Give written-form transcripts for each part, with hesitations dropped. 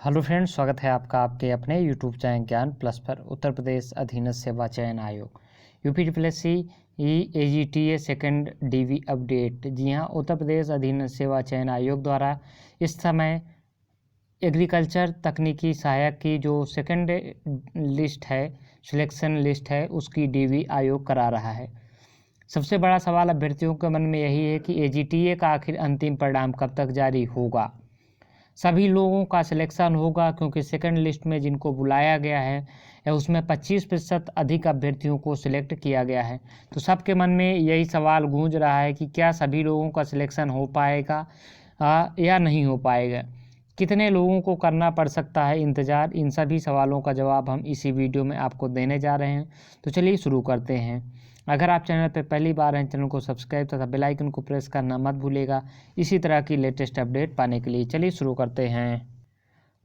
Hello friends, स्वागत है आपका आपके अपने यूट्यूब चैनल ज्ञान प्लस पर। उत्तर प्रदेश अधीनस्थ सेवा चयन आयोग UPPSC AGTA second DV update. जी हाँ, उत्तर प्रदेश अधीनस्थ सेवा चयन आयोग द्वारा इस समय एग्रीकल्चर तकनीकी सहायक की जो सेकंड लिस्ट है, सिलेक्शन लिस्ट है, उसकी डीवी आयोग करा रहा है। सबसे बड़ा सवाल अभ्यर्थियों के मन में यही है कि एजीटीए का आखिर अंतिम परिणाम कब तक जारी होगा। सभी लोगों का सिलेक्शन होगा क्योंकि सेकंड लिस्ट में जिनको बुलाया गया है उसमें 25% अधिक अभ्यर्थियों को सिलेक्ट किया गया है। तो सबके मन में यही सवाल गूंज रहा है कि क्या सभी लोगों का सिलेक्शन हो पाएगा या नहीं हो पाएगा, कितने लोगों को करना पड़ सकता है इंतज़ार। इन सभी सवालों का जवाब हम इसी वीडियो में आपको देने जा रहे हैं। तो चलिए शुरू करते हैं। अगर आप चैनल पर पहली बार हैं, चैनल को सब्सक्राइब तथा बेल आइकन को प्रेस करना मत भूलिएगा इसी तरह की लेटेस्ट अपडेट पाने के लिए। चलिए शुरू करते हैं।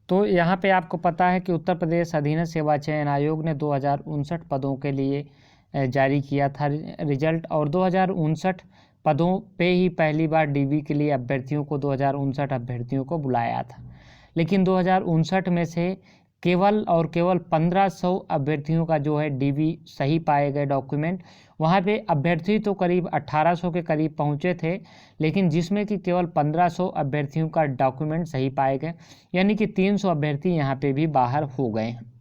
तो यहाँ पे आपको पता है कि उत्तर प्रदेश अधीनस्थ सेवा चयन आयोग ने 2059 पदों के लिए जारी किया था रिजल्ट, और 2059 पदों पे ही पहली बार डीवी के लिए अभ्यर्थियों को 2059 अभ्यर्थियों को बुलाया था। लेकिन 2059 में से केवल और केवल 1500 अभ्यर्थियों का जो है डीवी सही पाए गए डॉक्यूमेंट। वहाँ पे अभ्यर्थी तो करीब 1800 के करीब पहुँचे थे, लेकिन जिसमें कि केवल 1500 अभ्यर्थियों का डॉक्यूमेंट सही पाए गए, यानी कि 300 अभ्यर्थी यहाँ पे भी बाहर हो गए हैं।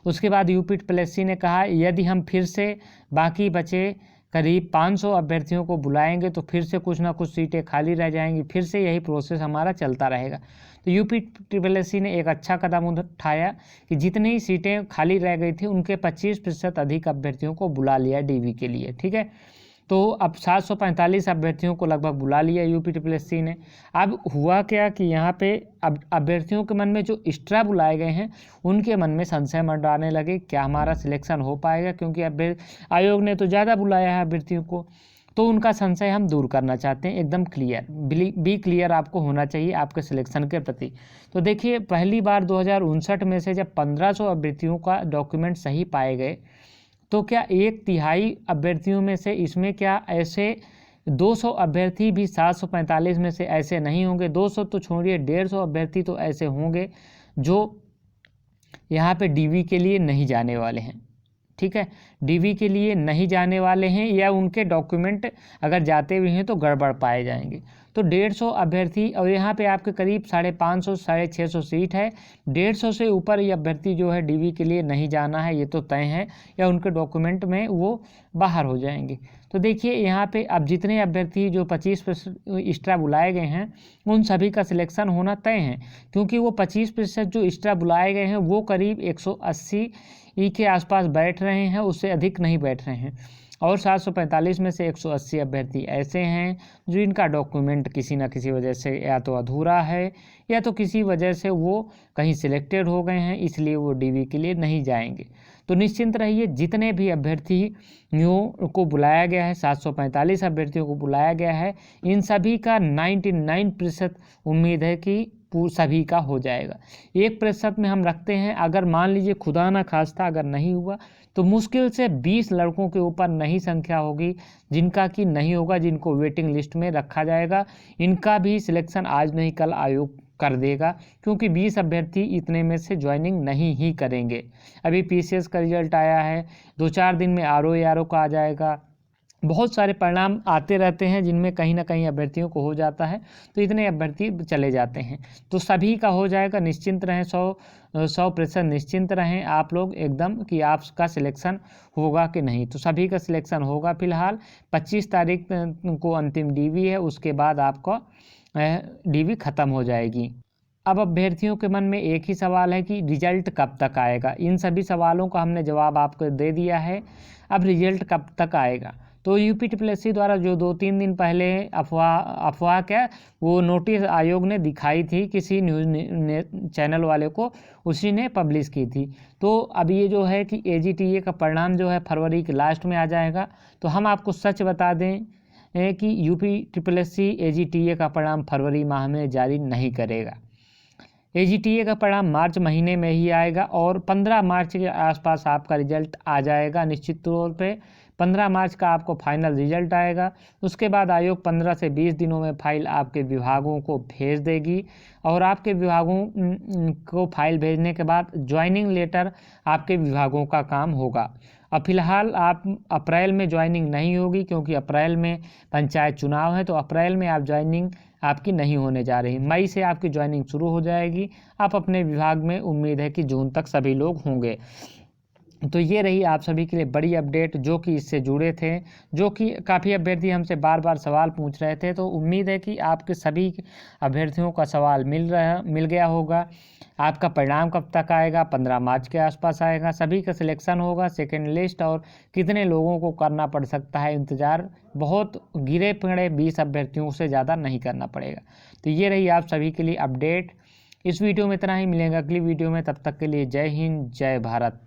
उसके बाद यूपीपीएससी ने कहा यदि हम फिर से बाकी बचे करीब 500 अभ्यर्थियों को बुलाएंगे तो फिर से कुछ ना कुछ सीटें खाली रह जाएंगी, फिर से यही प्रोसेस हमारा चलता रहेगा। तो यूपीपीएससी ने एक अच्छा कदम उठाया कि जितनी ही सीटें खाली रह गई थी उनके 25% अधिक अभ्यर्थियों को बुला लिया डीवी के लिए। ठीक है, तो अब 745 अभ्यर्थियों को लगभग बुला लिया यूपीपीएससी ने। अब हुआ क्या कि यहाँ पे अब अभ्यर्थियों के मन में जो एक्स्ट्रा बुलाए गए हैं उनके मन में संशय मंडराने लगे, क्या हमारा सिलेक्शन हो पाएगा, क्योंकि आयोग ने तो ज़्यादा बुलाया है अभ्यर्थियों को। तो उनका संशय हम दूर करना चाहते हैं, एकदम क्लियर बी क्लियर आपको होना चाहिए आपके सिलेक्शन के प्रति। तो देखिए, पहली बार 2059 में से जब 1500 अभ्यर्थियों का डॉक्यूमेंट सही पाए गए, तो क्या 1/3 अभ्यर्थियों में से इसमें क्या ऐसे 200 अभ्यर्थी भी 745 में से ऐसे नहीं होंगे। 200 तो छोड़िए, 150 अभ्यर्थी तो ऐसे होंगे जो यहाँ पे डीवी के लिए नहीं जाने वाले हैं। ठीक है, डीवी के लिए नहीं जाने वाले हैं या उनके डॉक्यूमेंट अगर जाते भी हैं तो गड़बड़ पाए जाएंगे। तो 150 अभ्यर्थी, और यहाँ पे आपके करीब 550 650 सीट है। 150 से ऊपर ये अभ्यर्थी जो है डीवी के लिए नहीं जाना है, ये तो तय है, या उनके डॉक्यूमेंट में वो बाहर हो जाएंगे। तो देखिए यहाँ पे अब जितने अभ्यर्थी जो 25% एक्स्ट्रा बुलाए गए हैं उन सभी का सिलेक्शन होना तय है, क्योंकि वो 25% जो एक्स्ट्रा बुलाए गए हैं वो करीब 180 के आसपास बैठ रहे हैं, उससे अधिक नहीं बैठ रहे हैं। और 745 में से 180 अभ्यर्थी ऐसे हैं जो इनका डॉक्यूमेंट किसी न किसी वजह से या तो अधूरा है या तो किसी वजह से वो कहीं सिलेक्टेड हो गए हैं, इसलिए वो डीवी के लिए नहीं जाएंगे। तो निश्चिंत रहिए, जितने भी अभ्यर्थियों को बुलाया गया है, 745 अभ्यर्थियों को बुलाया गया है, इन सभी का 99% उम्मीद है कि सभी का हो जाएगा। 1% में हम रखते हैं, अगर मान लीजिए खुदा ना खास्ता अगर नहीं हुआ तो मुश्किल से 20 लड़कों के ऊपर नहीं संख्या होगी जिनका कि नहीं होगा, जिनको वेटिंग लिस्ट में रखा जाएगा। इनका भी सिलेक्शन आज नहीं कल आयोग कर देगा, क्योंकि 20 अभ्यर्थी इतने में से ज्वाइनिंग नहीं ही करेंगे। अभी पीसीएस का रिजल्ट आया है, 2-4 दिन में आरओ का आ जाएगा। बहुत सारे परिणाम आते रहते हैं जिनमें कहीं ना कहीं अभ्यर्थियों को हो जाता है, तो इतने अभ्यर्थी चले जाते हैं। तो सभी का हो जाएगा, निश्चिंत रहें, 100% निश्चिंत रहें आप लोग एकदम कि आपका सिलेक्शन होगा कि नहीं। तो सभी का सिलेक्शन होगा। फिलहाल 25 तारीख को अंतिम डीवी है, उसके बाद आपका डीवी ख़त्म हो जाएगी। अब अभ्यर्थियों के मन में एक ही सवाल है कि रिजल्ट कब तक आएगा। इन सभी सवालों का हमने जवाब आपको दे दिया है। अब रिजल्ट कब तक आएगा, तो यूपीपीएससी द्वारा जो 2-3 दिन पहले अफवाह क्या वो नोटिस आयोग ने दिखाई थी किसी न्यूज़ चैनल वाले को, उसी ने पब्लिश की थी। तो अब ये जो है कि एजीटीए का परिणाम जो है फरवरी के लास्ट में आ जाएगा। तो हम आपको सच बता दें कि यूपीपीएससी एजीटीए का परिणाम फरवरी माह में जारी नहीं करेगा। एजीटीए का परिणाम मार्च महीने में ही आएगा और 15 मार्च के आसपास आपका रिजल्ट आ जाएगा निश्चित तौर पे। 15 मार्च का आपको फाइनल रिजल्ट आएगा। उसके बाद आयोग 15 से 20 दिनों में फाइल आपके विभागों को भेज देगी और आपके विभागों को फाइल भेजने के बाद ज्वाइनिंग लेटर आपके विभागों का काम होगा। अब फिलहाल आप अप्रैल में ज्वाइनिंग नहीं होगी, क्योंकि अप्रैल में पंचायत चुनाव है, तो अप्रैल में आप ज्वाइनिंग आपकी नहीं होने जा रही। मई से आपकी ज्वाइनिंग शुरू हो जाएगी। आप अपने विभाग में उम्मीद है कि जून तक सभी लोग होंगे। तो ये रही आप सभी के लिए बड़ी अपडेट जो कि इससे जुड़े थे, जो कि काफ़ी अभ्यर्थी हमसे बार बार सवाल पूछ रहे थे। तो उम्मीद है कि आपके सभी अभ्यर्थियों का सवाल मिल गया होगा। आपका परिणाम कब तक आएगा? 15 मार्च के आसपास आएगा। सभी का सिलेक्शन होगा, सेकेंड लिस्ट, और कितने लोगों को करना पड़ सकता है इंतज़ार, बहुत गिरे पिड़े 20 अभ्यर्थियों से ज़्यादा नहीं करना पड़ेगा। तो ये रही आप सभी के लिए अपडेट। इस वीडियो में इतना ही, मिलेगा अगली वीडियो में। तब तक के लिए जय हिंद, जय भारत।